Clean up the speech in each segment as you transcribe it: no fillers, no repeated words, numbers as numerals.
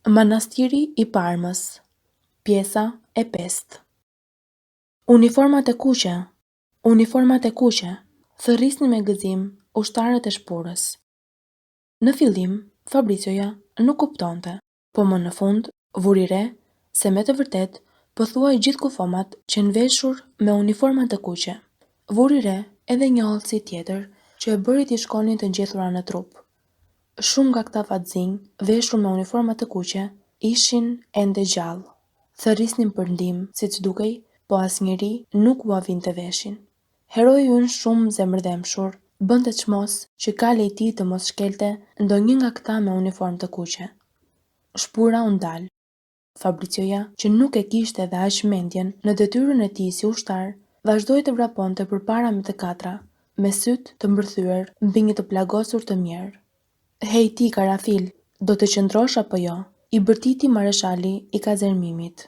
Manastiri i Parmës, pjesa e 5. Uniformat e kuqe, thërrisnin me gëzim ushtarët e shpurës. Në fillim, Fabricioja nuk kuptonte, po më në fund vuri re se me të vërtet pothuaj gjithë kufomat që veshur me uniformat e kuqe. Vuri re edhe një hollësi tjetër që e bëri t'i shkonin të ngjethura në trup. Shumë nga këta fatzinj, veshur me uniformat e kuqe, ishin ende gjallë. Thërrisnin për ndihmë, siç dukej, po asnjëri nuk u avinte veshin. Heroi ynë shumë zemërdhemshur bënte çmos që kale i tij të mos shkelte ndonjë nga këta me uniformë të kuqe. Shpura u ndal. Fabricioja, që nuk e kishte edhe aq mendjen në detyrën e tij si ushtar, vazhdoi të vraponte përpara me të katra, me syt të mbërthyer mbi një të plagosur të mjerë. Hej ti, Karafil, do të qëndrosh apo jo? I bërtiti mareshali i kazermimit.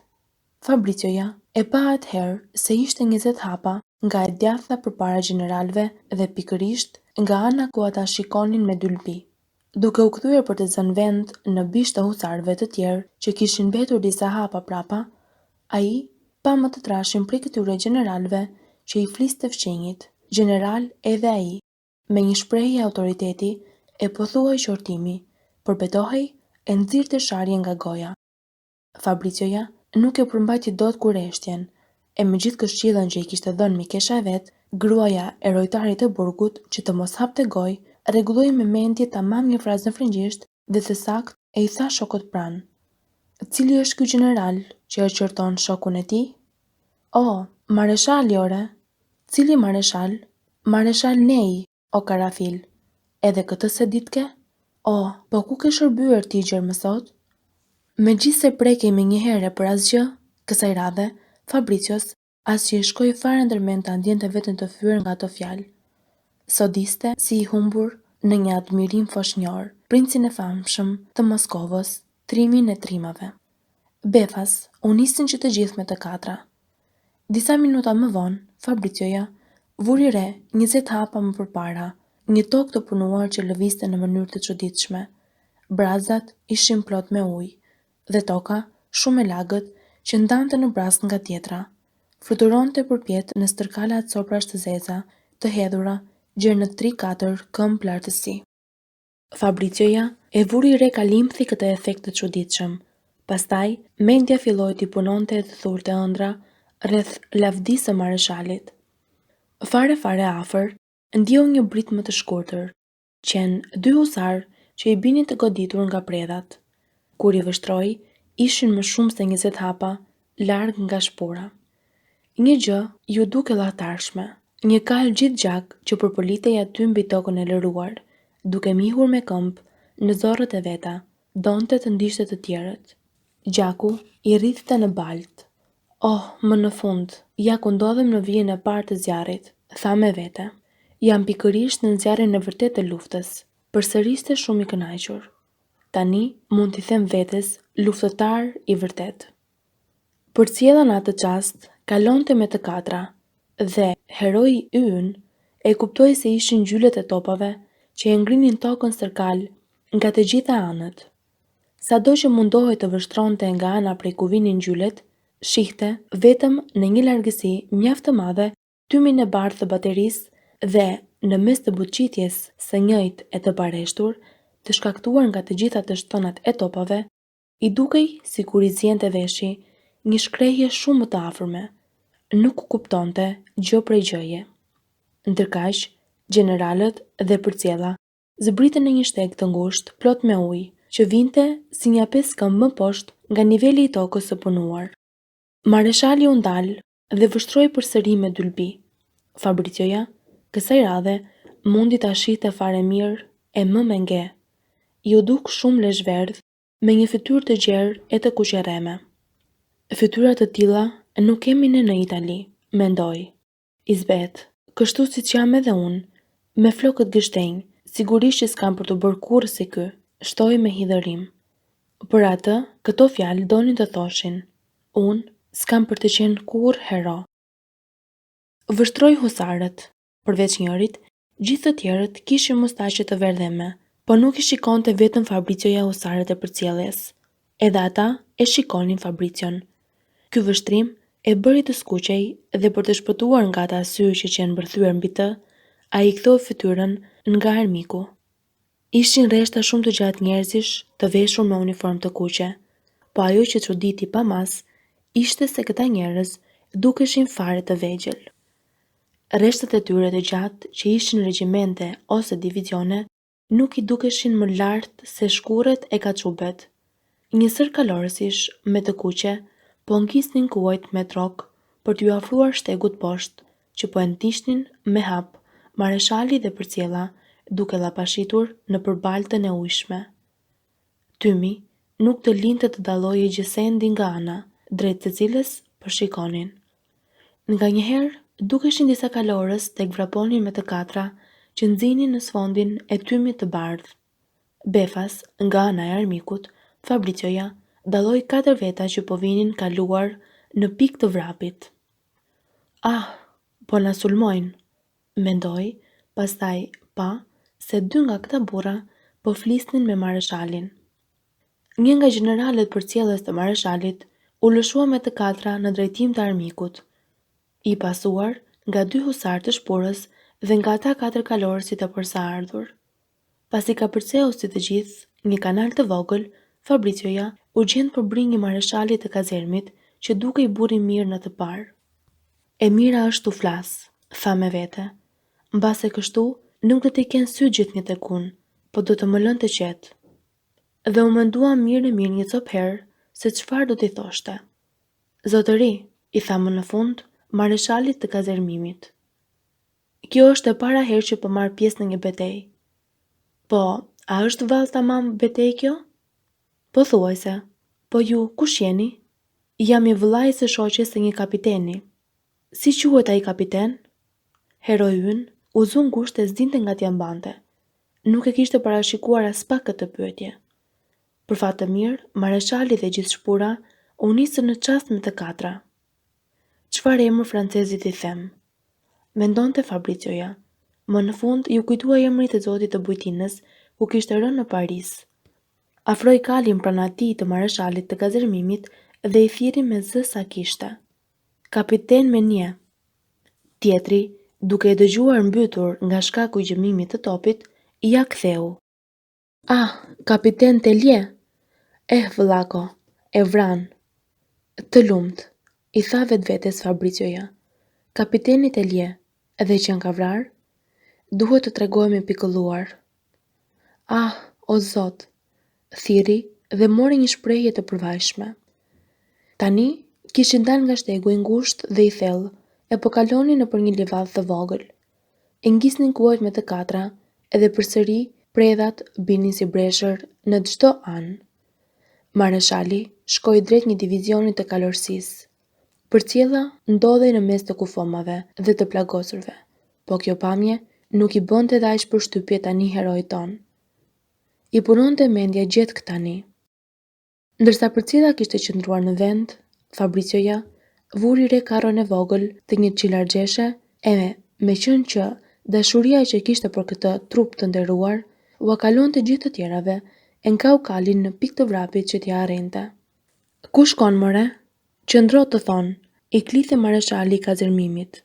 Fabricioja e pa atëherë se ishte 20 hapa nga e djatha përpara gjeneralëve dhe pikërisht nga ana ku ata shikonin me dylbi. Duke u kthyer për të zënë vend në bizh të husarëve të tjerë që kishin mbetur disa hapa prapa, ai pa më të trashin prej këtyre gjeneralëve që i fliste fqinjit. Gjeneral edhe ai, me një shprehje autoriteti e pothuaj qortimi, por betohej e nxirrte sharje nga goja. Fabricioja nuk e përmbajti dot kurreshtjen, e me gjithë këshillën që i kishte dhënë mikesha e vet, gruaja e rojtarit të burgut që të mos hapte gojë, rregulloi me mendje tamam një frazë në frëngjisht dhe së saktë e i tha shokut pranë. Cili është ky gjeneral që e qorton shokun e tij? Oh, mareshali ore. Cili mareshal? Mareshal Nei, o Karafil. Edhe këtë se ditke? Oh, po ku ke shërbyer ti gjerë më sot? Megjithse prekej me një herë për asgjë, kësaj radhe, Fabricios as që i shkoi fare ndërmend ta ndjente veten të fyer nga ato fjalë. Sodiste si i humbur në një admirim foshnjor, princin e famshëm të Moskovës, trimin e trimave. Befas u nisin që të gjithë me të katra. Disa minuta më vonë, Fabricioja vuri re 20 hapa më përpara, një tokë të punuar që lëvizte në mënyrë të çuditshme. Brazat ishin plot me ujë dhe toka shumë e lagët që ndante në brazë nga tjetra. Fluturonte përpjet në stërkala të coprash të zeza, të hedhura, gjerë në 3-4 këmbë lartësi. Fabricioja e vuri re kalimthi këtë efekt të çuditshëm. Pastaj, mendja filloi t'i punonte të thurte ëndra rreth lavdisë së mareshalit. Fare afër, ndjeu një brit më të shkurtër, qenë 2 husar që i binin të goditur nga predhat. Kur i vështroi, ishin më shumë se 20 hapa, larg nga shpura. Një gjë ju duke llatarshme, një kal gjithë gjak që përpolitej aty mbi tokën e lëruar, duke mihur me këmbë në zorrët e veta, donte të ndiqte të tjerët. Gjaku i rrithte në balt. Oh, më në fund, ja ku ndodhem në vijën e parë të zjarrit, tha me vete. Jam pikërisht në zjarrin e vërtet të luftës, përsëriste shumë i kënaqur. Tani mund t'i them vetes luftëtar i vërtet. Përcjella në atë çast kalonte me të katra dhe heroi ynë e kuptoi se ishin gjylet e topave që e ngrinin tokën stërkal nga të gjitha anët. Sado që mundohej të vështronte nga ana prej ku vinin gjylet, shihte vetëm në një largësi mjaft të madhe tymin e bardhë të baterisë dhe në mes të buçitjes së njëjtë e të bareshtur, të shkaktuar nga të gjitha të shtonat e topave, i dukej sikur i zjente veshi një shkrehje shumë më të afërme. Nuk kuptonte gjë prej gjëje. Ndërkaq, gjeneralët dhe përcjella zbritën në një shteg të ngushtë plot me ujë, që vinte si një 5 këmbë më poshtë nga niveli i tokës së punuar. Mareshali u ndal dhe vështroi përsëri me dylbi. Fabricioja, kësaj radhe, mundi ta shihte fare mirë e më me nge. Ju duk shumë lezhverdh me një fytyrë të gjerë e të kuqerreme. Fytyra të tilla nuk kemi ne në Itali, mendoi. Izbet, kështu siç jam edhe unë, me flokët gështenj, sigurisht që s'kam për të bërë kurrë si ky, shtoi me hidhërim. Për atë, këto fjalë donin të thoshin, unë s'kam për të qenë kurrë hero. Vështroi husarët, përveç njërit, gjithë të tjerët kishin mustaqe të verdheme, po nuk i shikonte vetëm Fabricioja husarët e përcjelljes. Edhe ata e shikonin Fabricion. Ky vështrim e bëri të skuqej dhe për të shpëtuar nga ata sy që qenë mbërthyer mbi të, ai kthoi fytyrën nga armiku. Ishin rreshta shumë të gjatë njerëzish të veshur me uniformë të kuqe, po ajo që çuditi pa mas ishte se këta njerëz dukeshin fare të vegjël. Rreshtat e tyre të gjatë që ishin regjimente ose divizione nuk i dukeshin më lartë se shkurret e kaçubet. Njësër kalorësish me të kuqe po ngisnin kuajt me trok për t'ju afruar shtegut poshtë, që po e ndishnin me hap mareshali dhe përcjella duke llapashitur në përbaltën e ujshme. Tymi nuk të linte të dallojë gjësendi nga ana, drejt të cilës po shikonin. Nganjëherë dukeshin disa kalorës tek vraponin me të katra që nxinin në sfondin e tymit të bardhë. Befas, nga ana e armikut, Fabricioja dalloi 4 veta që po vinin kaluar në pikë të vrapit. Ah, po na sulmojnë, mendoi, pastaj pa se 2 nga këta burra po flisnin me mareshalin. Një nga gjeneralet përcjellës të mareshalit u lëshua me të katra në drejtim të armikut, i pasuar nga 2 husar të shpurës dhe nga ata 4 kalorësi të përsaardhur. Pasi ka përceu si të gjithë një kanal të vogël, Fabricioja u gjend përbrinj i mareshalit të kazermit që dukej burri mirë në të parë. E mira është tu flas, tha me vete. Mbase kështu nuk do t'i kenë sy gjithë një tek unë, po do të më lënë të qetë. Dhe u mendua mirë një cop herë se çfarë do t'i thoshte. Zotëri, i tha më në fund mareshalit të kazermimit. Kjo është e para herë që po marr pjesë në një betejë. Po, a është vallë tamam betejë kjo? Po thuajse. Po ju, kush jeni? Jam i vëllai së shoqes së një kapiteni. Si quhet ai kapiten? Heroi ynë u zu ngushtë e s'dinte nga t'ia mbante. Nuk e kishte parashikuar as pak këtë pyetje. Për fat të mirë, mareshali dhe gjithë shpura u nisën në çast me të katra. Çfarë emër francezit i them? Mendonte Fabricioja. Më në fund ju kujtua emrit e zotit të bujtinës ku kishte rënë në Paris. Afroi kalin pranë atij të mareshalit të kazermimit dhe i thiri me zë sa kishte. Kapiten Menie. Tjetri, duke e dëgjuar mbytur nga shkaku i gjëmimit të topit, ja ktheu. Ah, kapiten Telje. Vëllako, e vran. Të lumt, i tha vetvetes Fabricioja. Kapiteni Telje, edhe që ka vrar? Duhet të tregojmë pikëlluar. Ah, o zot, thiri dhe mori një shprehje të përvajshme. Tani kishin dalë nga shtegu i ngushtë dhe i thellë, e po kalonin nëpër një livadh të vogël. E ngisnin kuajt me të katra, edhe përsëri predhat binin si breshër në çdo anë. Mareshali shkoi drejt një divizioni të kalorësisë. Përcjella ndodhej në mes të kufomave dhe të plagosurve, po kjo pamje nuk i bënte dhe aq përshtypje tani heroit ton. I punonte mendja gjatë tani. Ndërsa përcjella kishte qëndruar në vend, Fabricioja vuri re karron e vogël të një qilarxheshe e me qenë që dashuria që kishte për këtë trup të nderuar, ua kalonte gjithë të tjerave, e nkau kalin në pikë të vrapit që t'ja arrente. Ku shkon more? Qëndro të thonë, i klithe mareshali i kazermimit.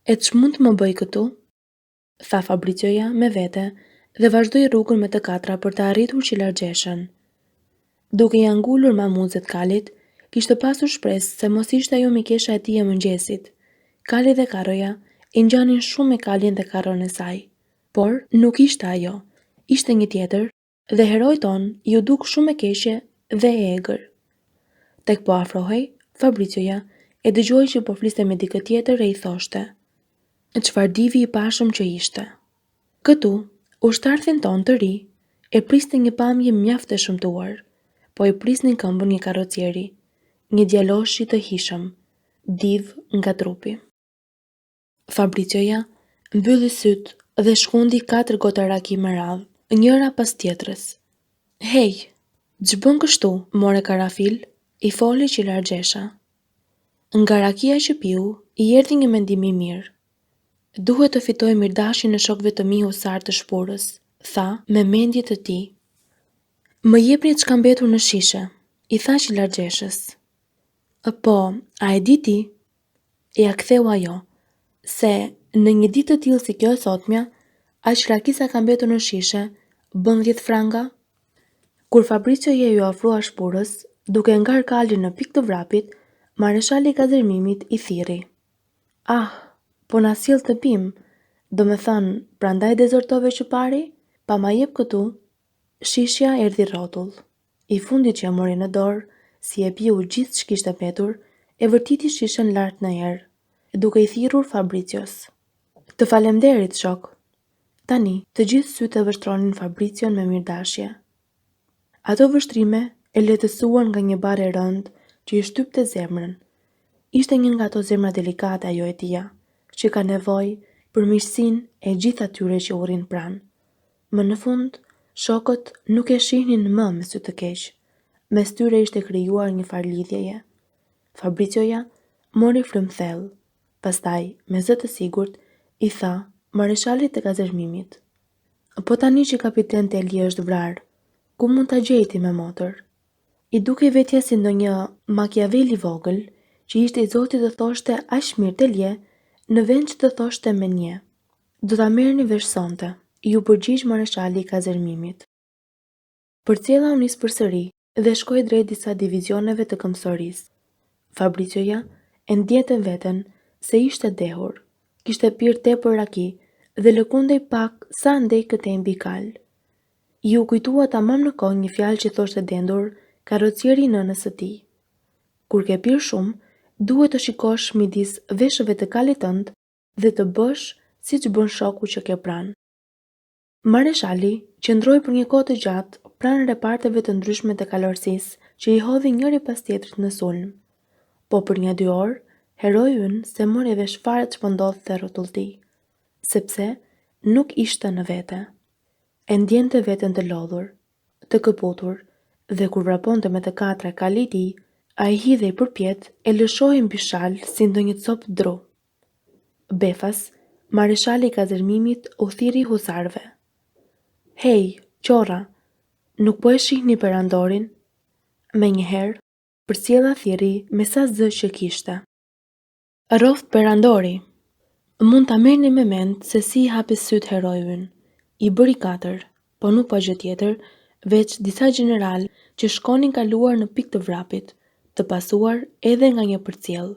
E ç'mund të më bëj këtu? Tha Fabricioja me vete dhe vazhdoi rrugën me të katra për të arritur qilarxheshen. Duke i angulur mamuzet kalit, kishte pasur shpresë se mos ishte ajo mikesha e tij e mëngjesit. Kali dhe karroja i ngjanin shumë me kalin dhe karron e saj, por nuk ishte ajo, ishte një tjetër dhe heroi ton ju duk shumë e keqe dhe e egër. Tek po afrohej, Fabricioja e dëgjoi që po fliste me dikë tjetër e i thoshte: "Çfarë divi i pashëm që ishte." Këtu, ushtarthin ton të ri e priste një pamje mjaft e shëmtuar, po i prisnin këmbën një karrocieri, një djaloshi të hishëm, div nga trupi. Fabricioja mbylli syt dhe shkundi 4 gota raki me radhë, njëra pas tjetrës. "Hej, ç'bën kështu?" more karafil, i foli qilarxhesha. Nga rakia që piu, i erdhi një mendim i mirë. "Duhet të fitoj mirdashin e shokëve të mi husar të shpurës", tha me mendjet e tij. Më jepni çka mbetur në shishe, I tha Largjeshës. Po, a e di ti? Ja ktheu ajo, se në një ditë të tillë si kjo e sotmja, aq rakisa ka mbetur në shishe, bën 10 franga? Kur Fabricio ju ofrua shpurës, duke ngar kalin në pikë të vrapit, mareshali I Kazërmimit I thirri. Ah, po na sjell të pim, do me thënë, prandaj dezertove që pari? Pa ma jep këtu, shishja erdhi rrotull. I fundit që e mori në dorë, si e piu gjithë ç'kishte mbetur, e vërtiti shishen lart në erë, duke I thirrur Fabricios. Të falemderit, shok. Tani, të gjithë sytë e vështronin Fabricion me mirëdashje. Ato vështrime e lehtësuan nga një bare rënd që I shtypte zemrën. Ishte një nga ato zemra delikate ajo e tia, që ka nevojë për miqësinë e gjithë atyre që urrin pranë. Më në fund, shokët nuk e shihnin më me sy të keq. Mes tyre ishte krijuar një farë lidhjeje. Fabricioja mori frymë thellë, pastaj me zë të sigurt I tha mareshalit të Kazërmimit. Po tani që kapiten Teli është vrarë, ku mund ta gjej ti me motor? I dukej vetja si ndonjë Machiavelli vogël, që ishte I Zotit të thoshte aq mirë Telie, në vend që të thoshte me një. Do ta merrni vesh sonte, ju përgjigj mareshali I Kazërmimit. Përcjella u nis përsëri dhe shkoi drejt disa divizioneve të këmbësorisë. Fabricioja e ndjente veten se ishte dehur, kishte pirë tepër raki dhe lëkundej pak sa ndej këtej mbi kal. Ju kujtua tamam në kohë një fjalë që thoshte dendur karrocieri I nënës së tij. Kur ke pirë shumë, duhet të shikosh midis veshëve të kalit tënd dhe të bësh siç bën shoku që ke pranë. Mareshali qëndroi për një kohë të gjatë pranë reparteve të ndryshme të kalorësisë që I hodhi njëri pas tjetrit në sulm. Po për 1-2 orë, heroi ynë se mori vesh fare ç'po ndodhte rrotullt tij, sepse nuk ishte në vete. E ndjente veten të lodhur, të këputur, dhe kur vraponte me të katra kali I tij, ai hidhej përpjet e lëshohej mbi shalë si ndonjë copë dru. Befas, mareshali I Kazërmimit u thirri husarëve. Hej, qorra, nuk po e shihni perandorin? Menjëherë, përcjella thirrji me sa zë që kishte. Rroft perandori. Mund ta merrni me mend se si I hapi syt heroi ynë. I bëri 4, po nuk pa gjë tjetër, veç disa gjeneralë që shkonin kaluar në pikë të vrapit, të pasuar edhe nga një përcjell.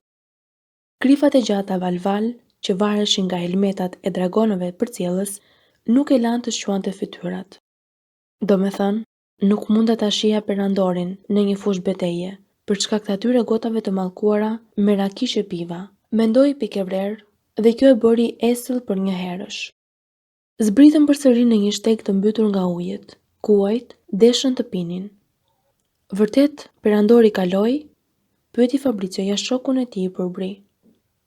Krifat e gjata valval, që vareshin nga helmetat e dragonëve përcjellës, nuk e lanë të shquante fytyrat. Do me thënë, nuk mund ta shihja perandorin në një fushë beteje, për shkak të atyre gotave të mallkuara me raki që piva. Mendoi pikëvrer dhe kjo e bëri esëll për një herësh. Zbritën përsëri në një shteg të mbytur nga ujët, ku ujët deshën të pinin. Vërtet, perandori kaloi? Pyeti Fabricioja shokun e tij I përbri.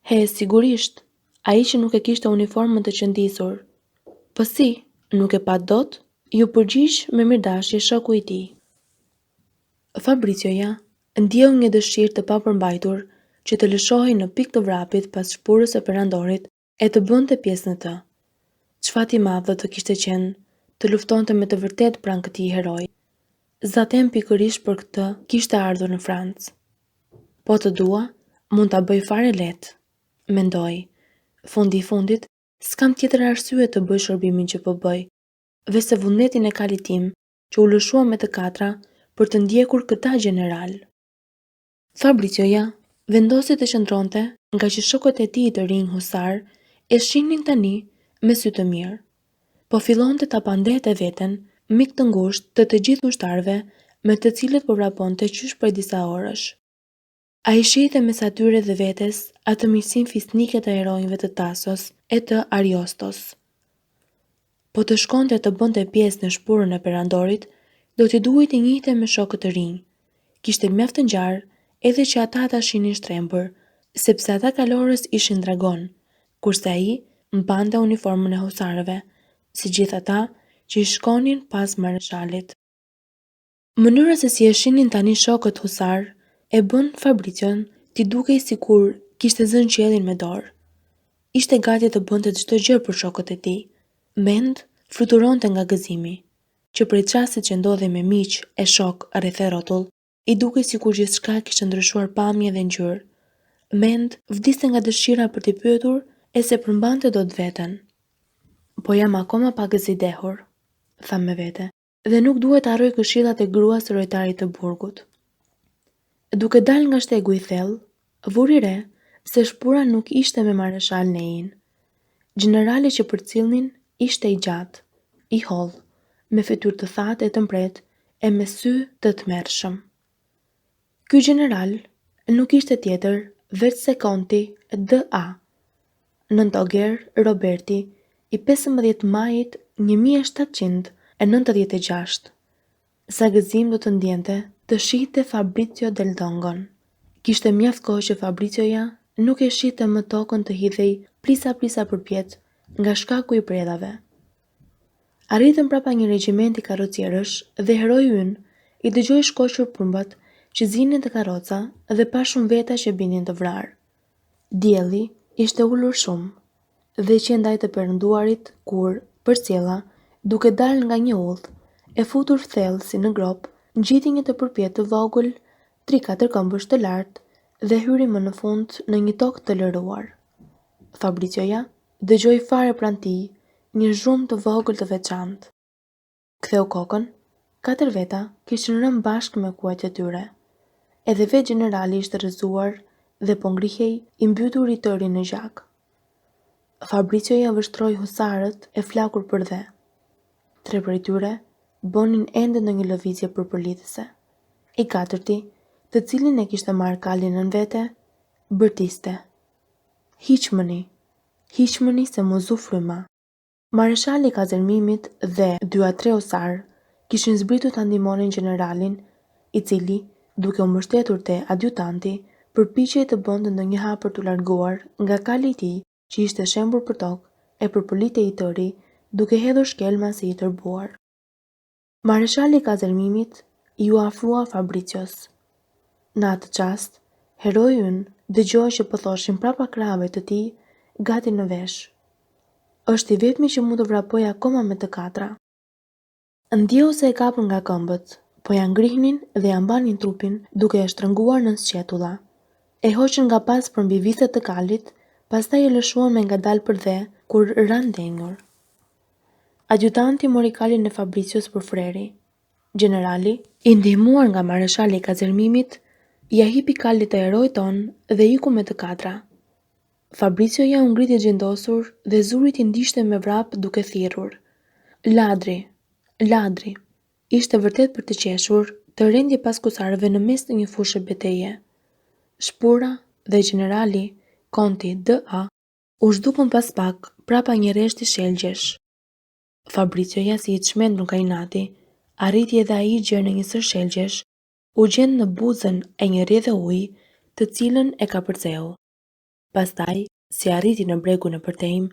He, sigurisht, ai që nuk e kishte uniformën të qëndisur. Po si, nuk e pa dot? Ju përgjigj me mirëdashje shoku I tij. Fabricioja ndjeu një dëshirë të papërmbajtur që të lëshohej në pikë të vrapit pas shpurës së perandorit e të bënte pjesë në të. Çfarë I madh do të kishte qenë të luftonte me të vërtet pranë këtij heroi. Zatem pikërisht për këtë kishte ardhur në Francë. Po të dua, mund ta bëj fare lehtë, mendoi. Fundi I fundit, s'kam tjetër arsye të bëj shërbimin që po bëj, veç se vullnetin e kalit tim që u lëshua me të katra për të ndjekur këta gjeneral. Fabricioja vendosi të qëndronte nga që shokët e tij të rinj husar e shihnin tani me sy të mirë. Po fillonte ta pandehte veten mik të ngushtë të gjithë ushtarëve me të cilët po vraponte qysh prej disa orësh. Ai shihte mes atyre dhe vetes atë miqësinë fisnike të heronjve të Tasos e të Ariostos. Po të shkonte të bënte pjesë në shpurën e perandorit, do t'i duhej të njihte me shokët të rinj. Kishte mjaft të ngjarë edhe që ata ta shihnin shtrembur, sepse ata kalorës ishin dragon, kurse ai mbante uniformën e husarëve, si gjithë ata që I shkonin pas mareshalit. Mënyra se si e shihnin tani shokët husar e bën Fabricion t'i dukej sikur kishte zënë qiellin me dorë. Ishte gati të bënte çdo gjë për shokët e tij. Mend fluturonte nga gëzimi. që prej çastit që ndodhi me miq e shok rreth e rrotull, i dukej sikur gjithçka kishte ndryshuar pamje dhe ngjyrë. Mend vdiste nga dëshira për t'i pyetur e se përmbante dot veten. Po jam akoma pak e zidehur, tha me vete, dhe nuk duhet të harroj këshillat e gruas së rojtarit të burgut. Duke dal nga shtegu i thellë, vuri re se shpura nuk ishte me mareshal Nein. Gjenerali që përcjellnin ishte i gjatë, i holl, me fytyrë të thatë e të mbret e me sy të tmerrshëm. Ky gjeneral nuk ishte tjetër veç se konti D.A. Nëntoger Roberti i 15 majit 1796. Sa gëzim do të ndjente të shihte Fabrizio del Dongon. Kishte mjaft kohë që Fabrizioja nuk e shihte më tokën të hidhej plisa përpjet nga shkaku i predave. Arritën prapa një regjimenti karrocierësh dhe heroi ynë i dëgjoi shkoqur prumbat që zinin të karroca dhe pa shumë veta që binin të vrarë. Dielli ishte ulur shumë dhe qendaj të perënduarit kur, përcjella, duke dalë nga një udhë, e futur thellë si në grop, ngjiti një të përpjet të vogël, 3-4 këmbësh të lartë dhe hyri më në fund në një tokë të lëruar. Fabrizioja dëgjoi fare pranë tij një zhurmë të vogël të veçantë. Ktheu kokën, 4 veta kishin rënë bashkë me kuajt e tyre. Edhe vetë gjenerali ishte rrëzuar dhe po ngrihej i mbytur i tëri në gjak. Fabrizioja vështroi husarët e flakur për dhe. 3 prej tyre bonin ende në një lëvizje përpërlitëse. I 4-ti, të cilin e kishte marrë kalin nën vete, bërtiste. Hiqmëni se mu zu fryma. Mareshali i kazërmimit dhe 2 a 3 osar kishin zbritur ta ndihmonin gjeneralin, i cili, duke u mbështetur te adjutanti, përpiqej të bënte ndonjë hap për t'u larguar nga kali i tij, që ishte shembur për tokë e përpërlitej i tëri, duke hedhur shkelma si i tërbuar. Mareshali i kazërmimit ju afrua Fabricios. Në atë çast, heroi ynë dëgjoi që po thoshin prapa krahave të tij, gati në vesh. Është i vetmi që mund të vrapoj akoma me të katra. Ndjeu se e kapën nga këmbët, po ja ngrihnin dhe ja mbanin trupin duke e shtrënguar nën sqetulla. E hoqën nga pas për mbi vithet të kalit, pastaj e lëshuan me ngadalë për dhe kur ran denjur. Adjutanti mori kalin e Fabricios për freri. Gjenerali, i ndihmuar nga mareshali i kazërmimit, ja hipi kalit të heroit ton dhe iku me të katra. Fabrizioja u ngriti gjendosur dhe zuri i ndiqte me vrap duke thirrur. Ladri, ladri. Ishte vërtet për të qeshur të rendje pas kusarëve në mes të një fushë beteje. Shpura dhe gjenerali, konti D.A. u zhdukën pas pak prapa një reshti shelgjesh. Fabrizioja, si i çmendur nga inati, arriti edhe ai gjerë në një sër shelgjesh, u gjend në buzën e një rrjedhe uji, të cilën e ka përceu. Pastaj, si arriti në bregun e përtejm,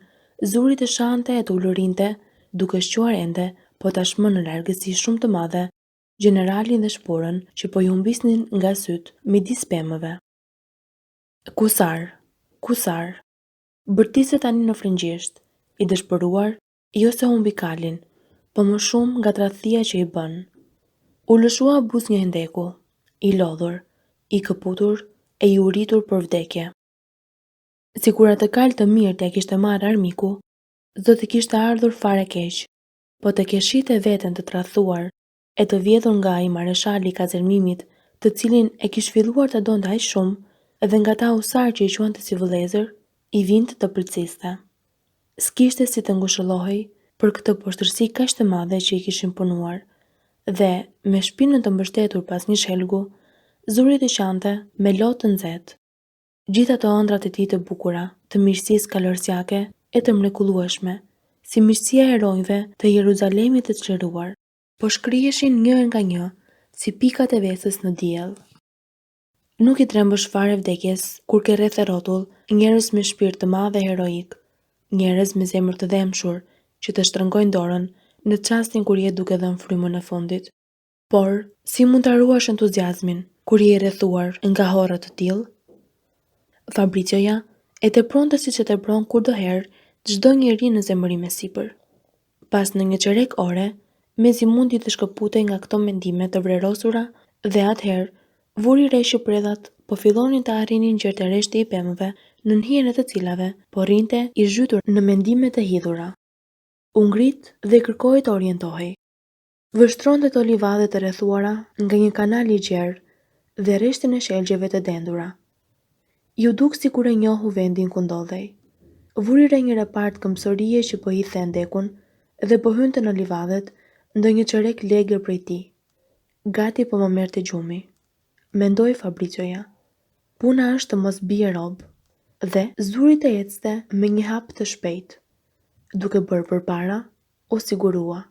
zuri të shante e të ulurinte, duke shquar ende, po tashmë në largësi shumë të madhe, gjeneralin dhe shpurën që po ju humbisnin nga syt midis pemëve. Kusar. Bërtiste tani në frëngjisht, i dëshpëruar, jo se humbi kalin, po më shumë nga tradhtia që i bën. U lëshua buz një hendeku, i lodhur, i këputur e i uritur për vdekje. Sikur atë kal të mirë t'ja kishte marrë armiku, do të kishte ardhur fare keq, po të keshite veten të tradhtuar e të vjedhur nga ai mareshali i kazërmimit, të cilin e kish filluar të donte aq shumë, edhe nga ta usar që i quante si vëllezër, i vinte të pëlqiste. S'kishte si të ngushëllohej për këtë poshtërsi kaq të madhe që i kishin punuar, dhe me shpinën të mbështetur pas një shelgu, zuri të qante me lotë të nxehtë. Gjithë ato ëndrat e tij të bukura, të miqësisë kalorsiake e të mrekullueshme, si miqësia e heronjve të Jeruzalemit të çliruar, po shkriheshin një nga një, si pikat e vesës në diell. Nuk i trembësh fare vdekjes kur ke rreth e rrotull njerëz me shpirt të madh dhe heroik, njerëz me zemër të dhemshur që të shtrëngojnë dorën në çastin kur je duke dhënë frymën e fundit. Por, si mund ta ruash entuziazmin kur je i rrethuar nga horra të tillë? Fabrizioja e tepronte siç e tepron kudoherë çdo njeri në zemërim e sipër. Pas në një çerek ore, mezi mundi të shkëputej nga këto mendime të vrerosura dhe atëherë vuri re shqipredhat po fillonin të arrinin gjert e reshti i pemëve, në hijen e të cilave po rrinte i zhytur në mendime të hidhura. U ngrit dhe kërkoi të orientohej. Vështronte të livadhe të rrethuara nga një kanal i gjerë dhe rreshtin e shelgjeve të dendura. Ju duk sikur e njohu vendin ku ndodhej. Vuri re një repart këmbësorie që po hidhte ndekun dhe po hynte në livadhet ndonjë çerek legër prej tij. Gati po më merrte gjumi, mendoi Fabrizioja. Puna është të mos bie rob. Dhe zuri të ecte me një hap të shpejt. Duke bërë përpara, u sigurua.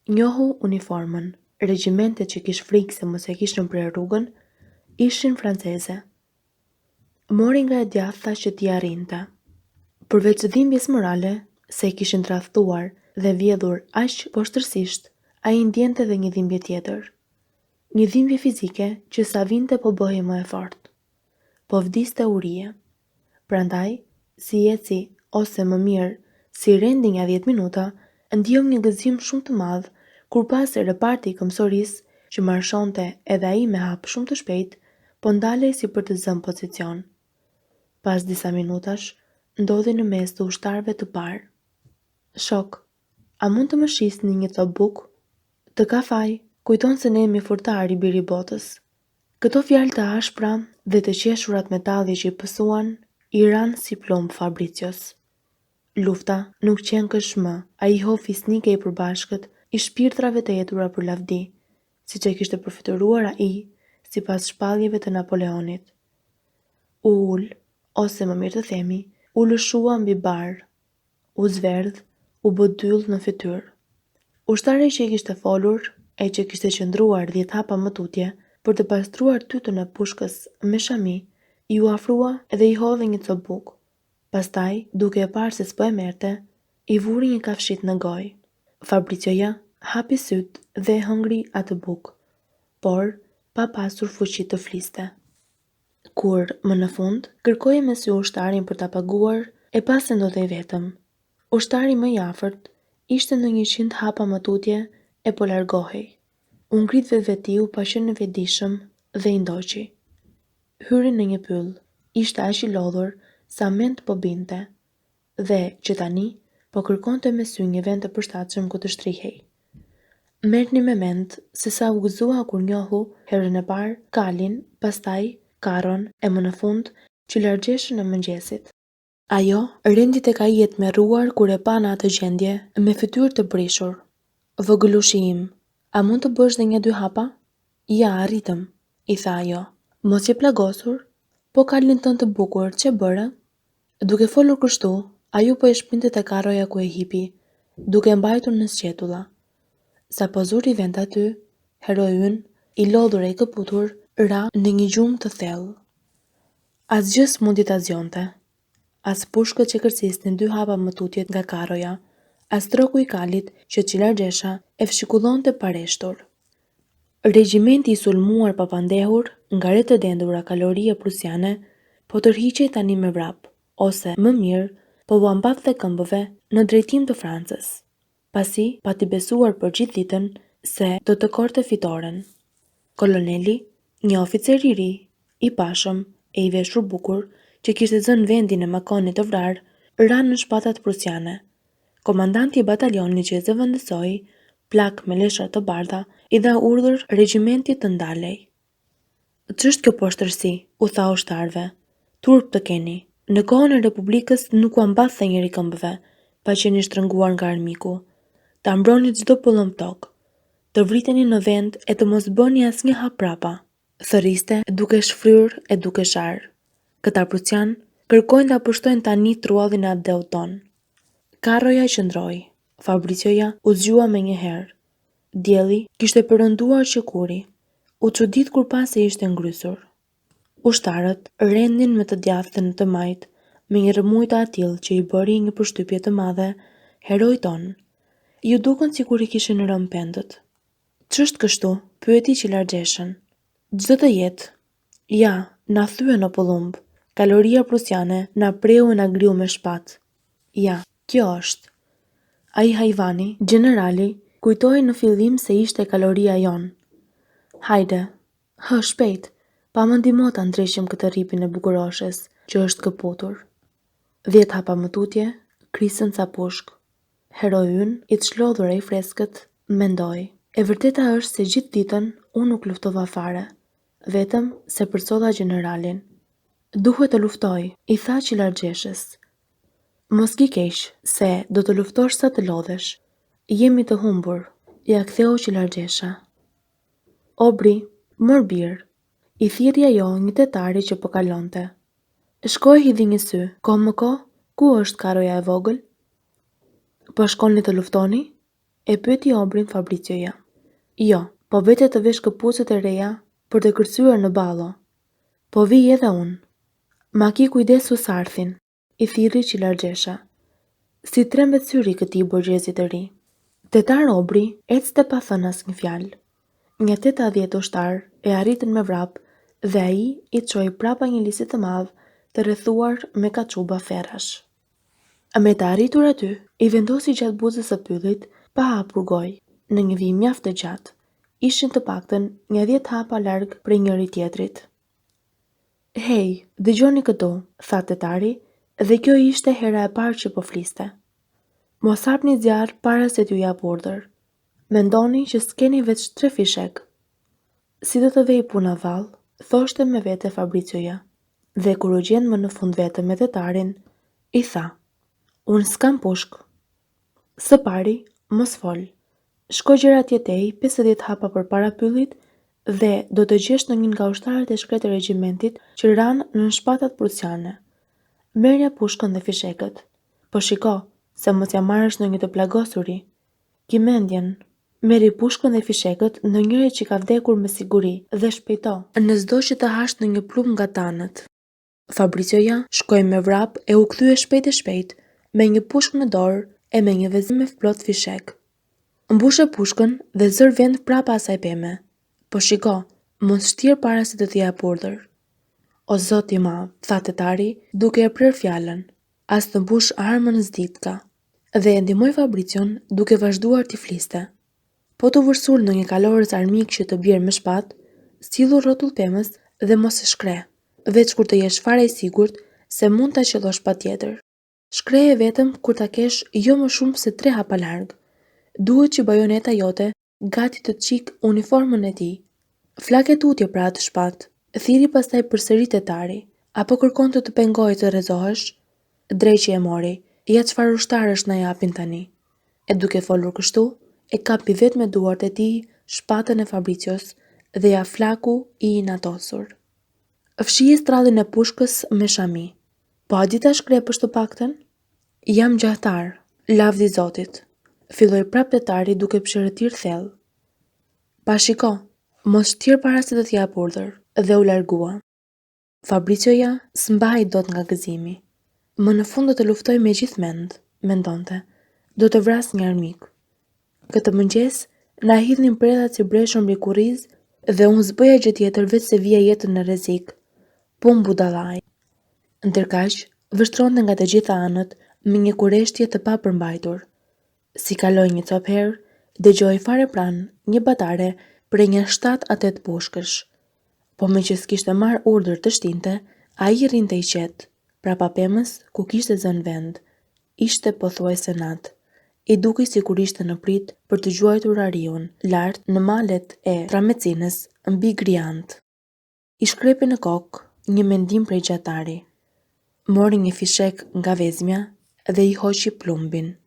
Njohu uniformën, regjimentet që kish frikë se mos e kishën prer rrugën, ishin franceze. Mori nga e djathta që t'i arrinte. Përveç dhimbjes morale, se e kishin tradhtuar dhe vjedhur aq poshtërsisht, ai ndjente edhe një dhimbje tjetër. Një dhimbje fizike që sa vinte po bëhej më e fortë. Po vdiste urije. Prandaj, si eci ose më mirë, si rendi nga 10 minuta, ndjeu një gëzim shumë të madh kur pas reparti i këmbësorisë që marshonte edhe ai me hap shumë të shpejt, po ndalej si për të zënë pozicion. Pas disa minutash, ndodhi në mes të ushtarëve të parë. Shok, a mund të më shisni një copë bukë? Të kafaj, kujton se ne jemi furtar i biri botës. Këto fjalë të ashpra dhe të qeshurat metalli që i pësuan, i ranë si plumb Fabricios. Lufta nuk qenkësh më, ai hofi fisnike i përbashkët i shpirtrave të jetura për lavdi, siç e kishte përfituar ai sipas shpalljeve të Napoleonit. U ul, ose më mirë të themi, u lëshua mbi bar, u zverdh, u bë dyll në fytyrë. Ushtari që i kishte folur, e që kishte qëndruar 10 hapa më tutje për të pastruar tytën e pushkës me shami, i u afrua edhe i hodhi një copë bukë. Pastaj, duke e parë se s'po e merrte, i vuri një kafshit në gojë. Fabrizioja hapi sytë dhe e hëngri atë bukë, por pa pasur fuqi të fliste. Kur, më në fund, kërkoi me sy ushtarin për ta paguar, e pa se ndodhej vetëm. Ushtari më i afërt ishte në 100 hapa më tutje e po largohej. U ngrit vetvetiu pa qenë në vetëdijshëm dhe i ndoqi. Hyri në një pyll, ishte aq i lodhur sa mend po binte, dhe që tani po kërkonte me sy një vend të përshtatshëm ku të shtrihej. Merrni me mend se sa u gëzua kur njohu herën e parë Kalin, pastaj Karron e më në fund që largjeshën e mëngjesit. Ajo rendi tek ai jetë me rruar kur e pa në atë gjendje me fytyrë të prishur. Vogëlushi im, a mund të bësh dhe një 2 hapa? Ja, arritëm, i tha ajo. Mos je plagosur? Po Kalin tënë të bukur, që bëre? Duke folur kështu, ajo po e shpinte te karroja ku e hipi, duke mbajtur në sqetulla. Sa po zuri vend aty, heroi ynë, i lodhur e i këputur, ra në një gjumë të thellë. Asgjë s'mundi ta zgjonte. As pushkët që kërcisnin 2 hapa më tutjet nga karroja, as troku i Kalit që Qilarxhesha e fshikullonte pareshtur. Regjimenti i sulmuar pa pandehur nga re të dendura kalorie prusiane po tërhiqej tani me vrap, ose më mirë, po u ambathte këmbëve në drejtim të Francës, pasi pati besuar për gjithë ditën se do të korte fitoren. Koloneli, një oficer i ri, i pashëm e i veshur bukur, që kishte zënë vendin e makonit të vrarë, ra në shpatat prusiane. Komandanti i batalionit që e zëvendësoi, plak me leshra të bardha, i dha urdhër regjimentit të ndalej. Ç'është kjo poshtërsi, u tha ushtarëve. Turp të keni. Në kohën e Republikës nuk u ambathte njëri këmbëve, pa qenë i shtrënguar nga armiku. Ta mbroni çdo pëllëm tokë. Të vriteni në vend e të mos bëni asnjë hap prapa. Thëriste duke shfryrë e duke sharë. Këta prusian kërkojnë ta pushtojnë tani truallin e atë deut ton. Karroja qëndroi. Fabrizioja u zgjua me një herë. Dielli kishte përënduar qekuri. U çudit kur pa se ishte ngrysur. Ushtarët rendin me të djathtën të majt, me një rëmuj të atill që i bëri një përshtypje të madhe, heroi ton. Ju dukën sikur i kishin rënë pendët. Ç'është kështu? Pyeti Qilarxheshën. Çdo të jetë. Ja, na thyen o pëllumb. Kaloria prusiane na preu e na griu me shpatë. Ja, kjo është. Ai hajvani, generali, Kujtoj në fillim se ishte kaloria jonë. Hajde, hë shpejt, pa më ndihmo ta ndreshim këtë ripin e bukuroshes që është këputur. 10 hapa më tutje, krisën ca pushk. Heroi ynë, i të shlodhur e i freskët, mendoi. E vërteta është se gjithë ditën unë nuk luftova fare, vetëm se përcolla generalin. Duhet të luftoj, i tha Qilargjeshës. Mos ki keq, se do të luftosh sa të lodhesh. Jemi të humbur, ja ktheu Qilargjesha. Obri, mor birë, i thirrja jo një tetari që po kalonte. Shkoi hidhi një sy, ko më ko, ku është karoja e vogël? Po shkoni të luftoni? E pyeti Obrin Fabricioja. Jo, po vete të vesh këpucët e reja për të kërcyer në ballo. Po vi edhe unë. Ma ki kujdes Sarthin, i thirri Qilargjesha. Si trembet syri këtij borgjezi të ri. Tetar Obri ecte pa thënë asnjë fjalë. Një 80 ushtar e arritën me vrap dhe ai i çoi prapa një listi të madh të rrethuar me kaçuba ferrash. Me të arritur aty, i vendosi gjatë buzës së pyllit pa hapur gojë, në një vijim mjaft të gjatë. Ishin të paktën një 10 hapa larg prej njëri tjetrit. Hej, dëgjoni këtu, tha tetari, dhe kjo ishte hera e parë që po fliste. Mos hapni zjarr para se t'ju jap urdhër. Mendoni që s'keni veç 3 fishek. Si do të vej puna vallë, thoshte me vete Fabricioja, dhe kur u gjen më në fund vete me tetarin, i tha, unë s'kam pushk. Së pari, mos fol. Shko gjera tjetej 50 hapa për para pyllit dhe do të gjesh në një nga ushtarët e shkretë të regjimentit që ranë në shpatat prusiane. Merja pushkën dhe fishekët. Po shiko, se mos ja marrësh në një të plagosuri. Ki mendjen. Meri pushkën dhe fishekët në njëri që ka vdekur me siguri dhe shpejto. Në s'do që të hash në një plumb nga tanët. Fabricioja shkoi me vrap e u kthye shpejt me një pushkë në dorë e me një vezim me plot fishek. Mbushe pushkën dhe zër vend prapa asaj peme. Po shiko, mos shtir para se të t'ja jap urdhër. O Zoti i madh, tha tetari, duke e prerë fjalën. As të mbush armën s'ditka. Dhe e ndihmoi Fabricion duke vazhduar t'i fliste. Po të vërsur në një kalorës armik që të bjerë me shpat, sillu rrotull pemës dhe mos e shkre, veç kur të jesh fare i sigurt se mund ta qellosh patjetër. Shkreje vetëm kur ta kesh jo më shumë se 3 hapa larg. Duhet që bajoneta jote gati të çik uniformën e tij. Flake tutje pra atë shpat, thiri pastaj përsëri tetari, apo kërkon të pengojë të rrezohesh? Dreqi e mori, ja çfarë ushtarësh na japin tani. E duke folur kështu, e kapi vetë me duart e tij shpatën e Fabricios dhe ja flaku i inatosur. Fshije strallin e pushkës me shami. Po a di ta shkrepësh të paktën? Jam gjahtar, lavdi Zotit. Filloi prap tetari duke pshërëtir thellë. Pa shiko, mos shtir para se të t'jap urdhër, dhe u largua. Fabricioja s'mbahej dot nga gëzimi. Më në fund do të luftoj me gjithë mend, mendonte. Do të vras një armik. Këtë mëngjes, na hidhnin predhat si breshëm mbi kurriz dhe unë s'bëja gjë tjetër veç se vija jetën në rrezik. Pun budallaj. Ndërkaq, vështronte nga të gjitha anët me një kureshtje të papërmbajtur. Si kaloi një cop herë, dëgjoi fare pranë një batare prej një 7-8 pushkësh. Po me që s'kishte marrë urdhër të shtinte, ai rrinte i qetë, prapa pemës ku kishte zënë vend. Ishte pothuajse natë. I dukej sikur ishte në prit për të gjuajtur ariun, lart në malet e Tramecinës mbi Griant. I shkrepi në kokë një mendim prej gjatari. Mori një fishek nga vezmja dhe i hoqi plumbin.